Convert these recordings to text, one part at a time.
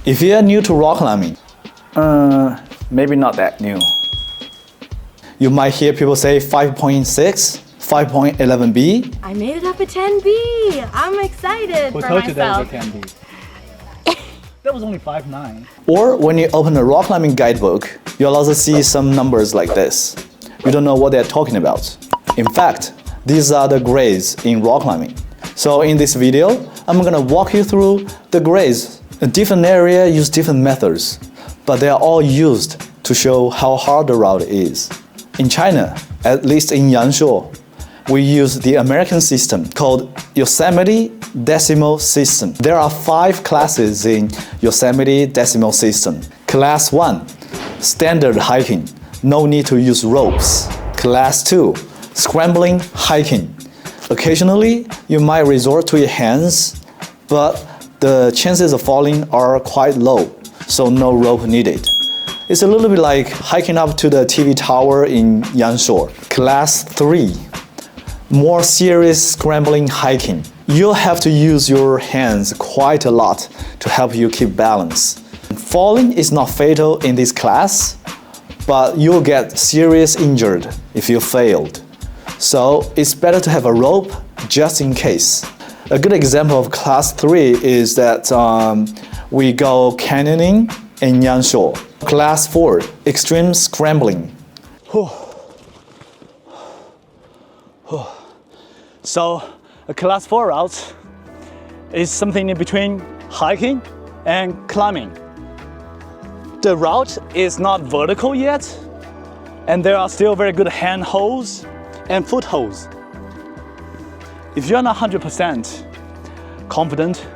If you are new to rock climbing, maybe not that new. You might hear people say 5.6, 5.11b. I made it up a 10B. I'm excited Who for told you that myself. was a 10B? That was only 5.9. Or when you open a rock climbing guidebook, you'll also see some numbers like this. You don't know what they're talking about. In fact, these are the grades in rock climbing. So in this video, I'm gonna walk you through the grades. A different area use different methods, but they are all used to show how hard the route is. In China, at least in Yangshuo, we use the American system called Yosemite Decimal System. There are 5 classes in Yosemite Decimal System. Class 1, standard hiking, no need to use ropes. Class 2, scrambling hiking. Occasionally, you might resort to your hands, but the chances of falling are quite low, so no rope needed. It's a little bit like hiking up to the TV tower in Yangshuo. Class 3, more serious scrambling hiking. You'll have to use your hands quite a lot to help you keep balance. Falling is not fatal in this class, but you'll get seriously injured if you failed. So it's better to have a rope just in case. A good example of class 3 is that we go canyoning in Yangshuo. Class 4, extreme scrambling. So a class 4 route is something in between hiking and climbing. The route is not vertical yet, and there are still very good handholds and footholds. If you're not 100% confident,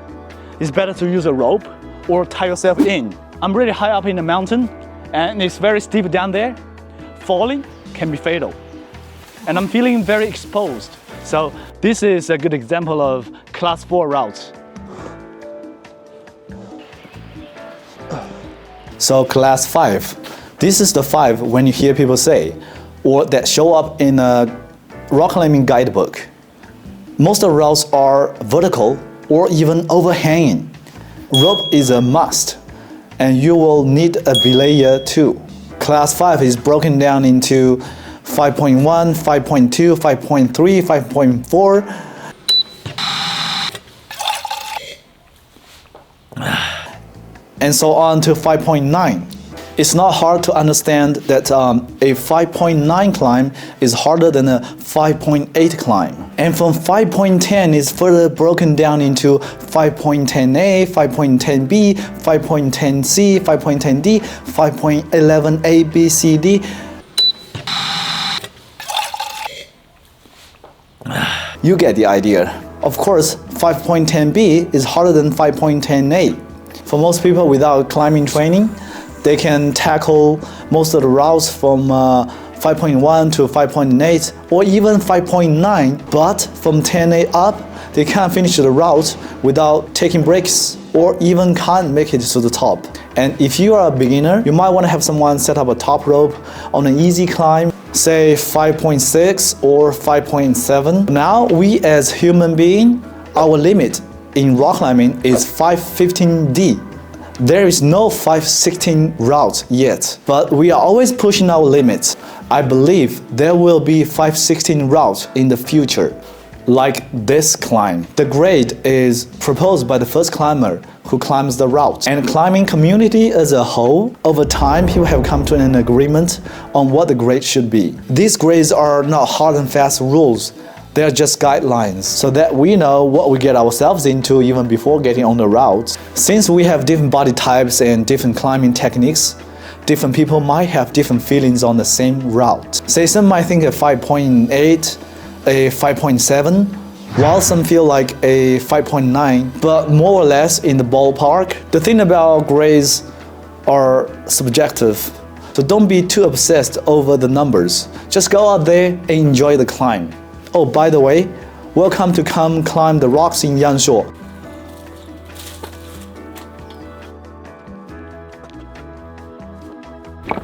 it's better to use a rope or tie yourself in. I'm really high up in the mountain and it's very steep down there. Falling can be fatal. And I'm feeling very exposed. So this is a good example of class 4 routes. So class 5, this is the 5 when you hear people say, or that show up in a rock climbing guidebook. Most of the routes are vertical or even overhanging. Rope is a must, and you will need a belayer too. Class 5 is broken down into 5.1, 5.2, 5.3, 5.4. And so on to 5.9. It's not hard to understand that a 5.9 climb is harder than a 5.8 climb. And from 5.10 is further broken down into 5.10a, 5.10b, 5.10c, 5.10d, 5.11a, b, c, d. You get the idea. Of course, 5.10b is harder than 5.10a. For most people without climbing training, they can tackle most of the routes from 5.1 to 5.8 or even 5.9, but from 10A up, they can't finish the route without taking breaks or even can't make it to the top. And if you are a beginner, you might want to have someone set up a top rope on an easy climb, say 5.6 or 5.7. Now, we as human beings, our limit in rock climbing is 515D. There is no 516 route yet, but we are always pushing our limits. I believe there will be 516 routes in the future, like this climb. The grade is proposed by the first climber who climbs the route. And climbing community as a whole, over time people have come to an agreement on what the grade should be. These grades are not hard and fast rules. They're just guidelines so that we know what we get ourselves into even before getting on the route. Since we have different body types and different climbing techniques, different people might have different feelings on the same route. Say some might think a 5.8, a 5.7, while some feel like a 5.9, but more or less in the ballpark. The thing about grades are subjective, so don't be too obsessed over the numbers. Just go out there and enjoy the climb. Oh, by the way, welcome to come climb the rocks in Yangshuo.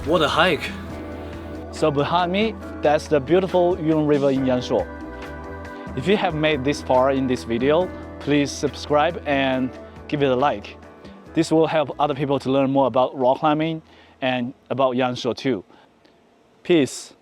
What a hike! So behind me, that's the beautiful Guilin River in Yangshuo. If you have made this far in this video, please subscribe and give it a like. This will help other people to learn more about rock climbing and about Yangshuo too. Peace.